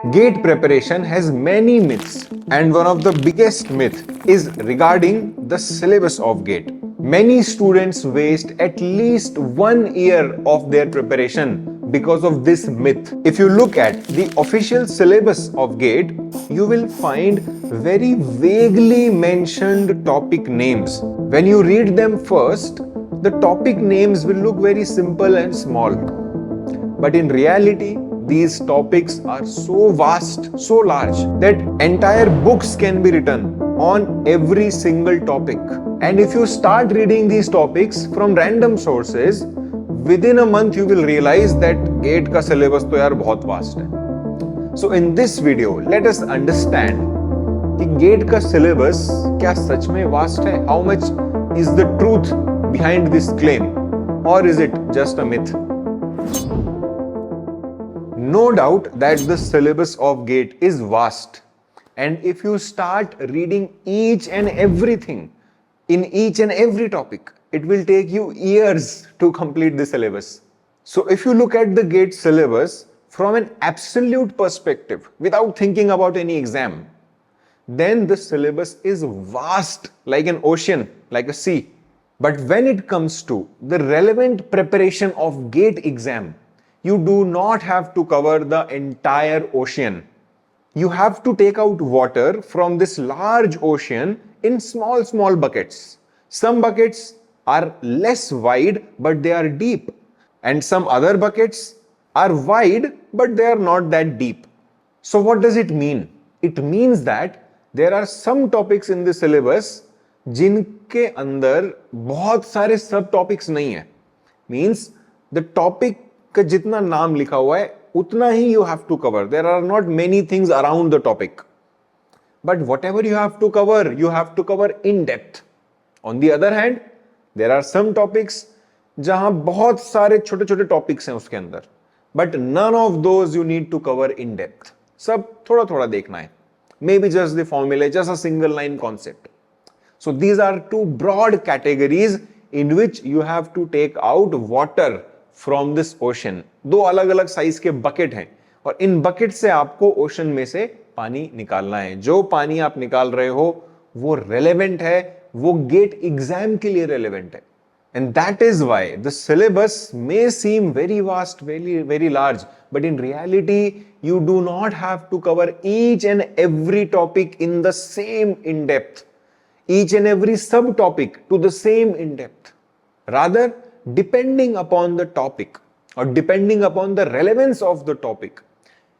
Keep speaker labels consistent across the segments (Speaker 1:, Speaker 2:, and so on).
Speaker 1: GATE preparation has many myths, and one of the biggest myth is regarding the syllabus of GATE. Many students waste at least 1 year of their preparation because of this myth. If you look at the official syllabus of GATE, you will find very vaguely mentioned topic names. When you read them first, the topic names will look very simple and small. But in reality, these topics are so vast, so large, that entire books can be written on every single topic. And if you start reading these topics from random sources, within a month you will realize that GATE का syllabus तो यार बहुत vast है. So in this video, let us understand कि GATE का syllabus क्या सच में vast है? How much is the truth behind this claim? Or is it just a myth? No doubt that the syllabus of GATE is vast, and if you start reading each and everything in each and every topic, it will take you years to complete the syllabus. So if you look at the GATE syllabus from an absolute perspective without thinking about any exam, then the syllabus is vast like an ocean, like a sea. But when it comes to the relevant preparation of GATE exam, you do not have to cover the entire ocean. You have to take out water from this large ocean in small buckets. Some buckets are less wide, but they are deep. And some other buckets are wide, but they are not that deep. So what does it mean? It means that there are some topics in the syllabus जिनके अंदर बहुत सारे सब topics नहीं है. Means the topic का जितना नाम लिखा हुआ है उतना ही you have to cover. There are not many things around the topic. But whatever you have to cover in depth. On the other hand, there are some topics जहां बहुत सारे छोटे छोटे टॉपिक्स हैं उसके अंदर. But none of those you need to cover in depth. सब थोड़ा थोड़ा देखना है. Maybe just the formula, just a single line concept. So these are two broad categories in which you have to take out water from this ocean. दो अलग अलग size के bucket हैं और इन बकेट से आपको ओशन में से पानी निकालना है. जो पानी आप निकाल रहे हो वो रेलेवेंट है, वो गेट एग्जाम के लिए रेलेवेंट है. And that is why the syllabus may seem very vast, very large, but in reality you do not have to cover each and every topic in the same in depth, each and every subtopic to the same in depth. Rather, depending upon the topic or depending upon the relevance of the topic,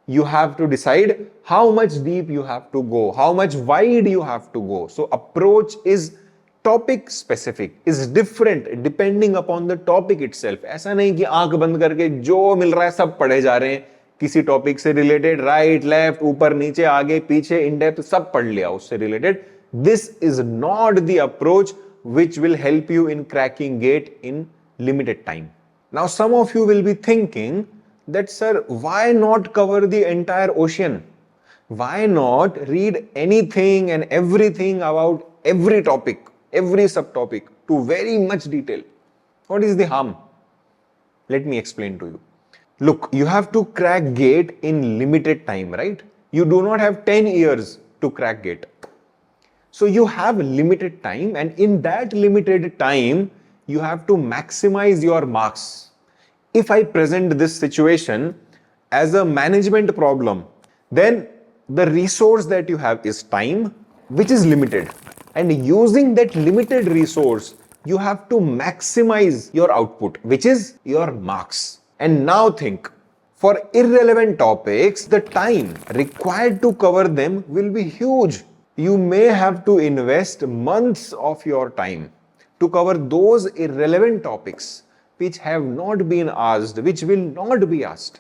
Speaker 1: you have to decide how much deep you have to go, how much wide you have to go. So approach is topic specific, is different depending upon the topic itself. ऐसा नहीं कि आंख बंद करके जो मिल रहा है सब पढ़े जा रहे हैं, किसी टॉपिक से रिलेटेड राइट लेफ्ट ऊपर नीचे आगे पीछे इन डेप्थ सब पढ़ लिया उससे related. This is not the approach which will help you in cracking GATE in limited time. Now some of you will be thinking that, sir, why not cover the entire ocean? Why not read anything and everything about every topic, every subtopic to very much detail? What is the harm? Let me explain to you. Look, you have to crack GATE in limited time, right? You do not have 10 years to crack GATE. So you have limited time, and in that limited time, you have to maximize your marks. If I present this situation as a management problem, then the resource that you have is time, which is limited. And using that limited resource, you have to maximize your output, which is your marks. And now think, for irrelevant topics, the time required to cover them will be huge. You may have to invest months of your time to cover those irrelevant topics which have not been asked, which will not be asked,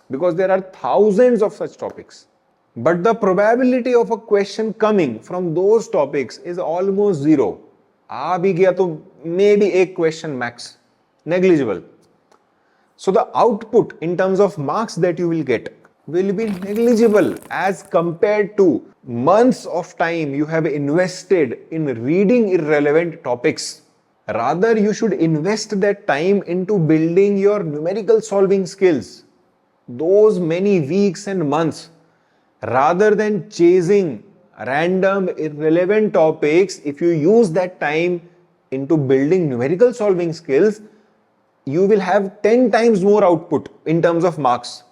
Speaker 1: because there are thousands of such topics. But the probability of a question coming from those topics is almost zero. आ भी गया तो maybe एक question max, negligible. So the output in terms of marks that you will get will be negligible as compared to months of time you have invested in reading irrelevant topics. Rather, you should invest that time into building your numerical solving skills. Those many weeks and months Rather than chasing random, irrelevant topics, if you use that time into building numerical solving skills, you will have 10 times more output in terms of marks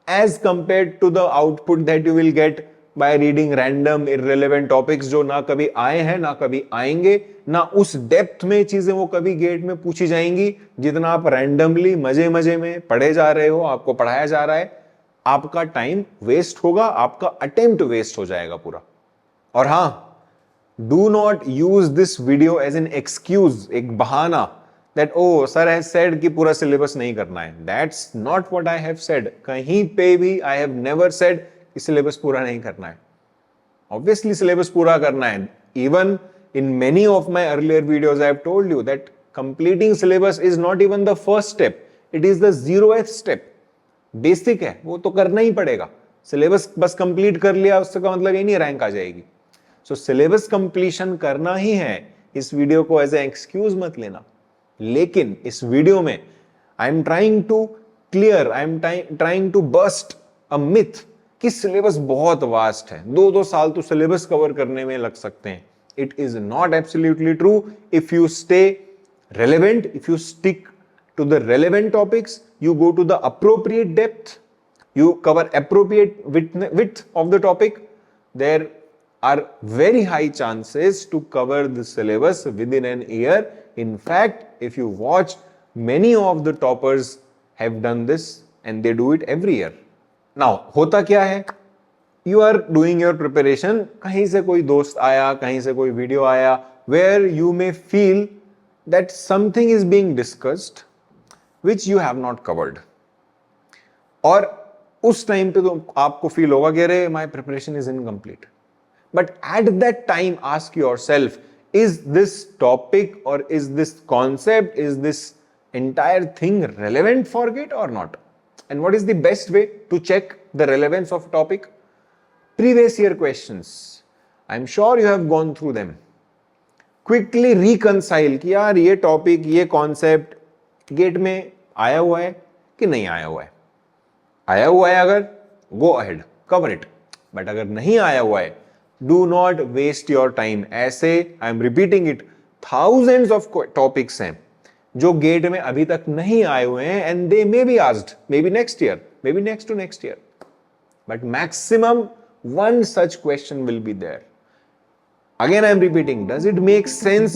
Speaker 1: as compared to the output that you will get by reading random irrelevant topics जो ना कभी आए हैं ना कभी आएंगे, ना उस डेप्थ में चीजें वो कभी गेट में पूछी जाएंगी जितना आप रैंडमली मजे मजे में पढ़े जा रहे हो, आपको पढ़ाया जा रहा है. आपका टाइम वेस्ट होगा, आपका अटेम्प्ट वेस्ट हो जाएगा पूरा. और हां, do not use this video as an excuse, एक बहाना that oh sir has said कि पूरा सिलेबस नहीं करना है. That's not what I have said. कहीं पे भी I have never said कि सिलेबस पूरा नहीं करना है. Obviously सिलेबस पूरा करना है. Even in many of my earlier videos I have told you that completing syllabus is not even the first step. It is the 0th step. Basic है, वो तो करना ही पड़ेगा. सिलेबस बस कंप्लीट कर लिया उसका मतलब ये नहीं रैंक आ जाएगी. सो सिलेबस कंप्लीशन करना ही है. इस वीडियो को एज ए एक्सक्यूज मत लेना. लेकिन इस वीडियो में I am trying to clear, I am trying to bust a myth कि सिलेबस बहुत वास्ट है, 2-2 साल तो सिलेबस कवर करने में लग सकते हैं. It is not absolutely true. If you stay relevant, if you stick to the relevant topics, you go to the appropriate depth, you cover appropriate width of the topic, there are very high chances to cover the syllabus within an year. In fact, if you watch, many of the toppers have done this and they do it every year. Now, होता क्या है? You are doing your preparation, कहीं से कोई दोस्त आया, कहीं से कोई वीडियो आया, where you may feel that something is being discussed which you have not covered. और उस टाइम पे तो आपको फील होगा कि अरे my preparation is incomplete. But at that time ask yourself, is this topic or is this concept, is this entire thing relevant for GATE or not? And what is the best way to check the relevance of a topic? Previous year questions. I'm sure you have gone through them. Quickly reconcile कि यार ये topic, ये concept gate में आया हुआ है कि नहीं आया हुआ है. आया हुआ है अगर, go ahead, cover it. But अगर नहीं आया हुआ है, do not waste your time. ऐसे I am repeating it, thousands of topics हैं जो गेट में अभी तक नहीं आए हुए हैं and they may be asked, may be next year, may be next to next year. But maximum one such question will be there. Again, I am repeating, does it make sense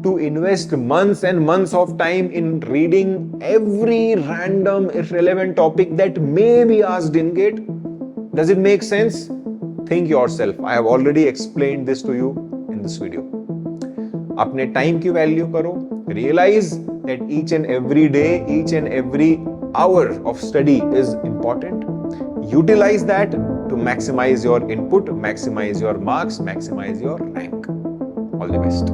Speaker 1: to invest months and months of time in reading every random irrelevant topic that may be asked in GATE? Does it make sense? Think yourself. I have already explained this to you in this video. अपने time की value करो. Realize that each and every day, each and every hour of study is important. Utilize that to maximize your input, maximize your marks, maximize your rank. All the best.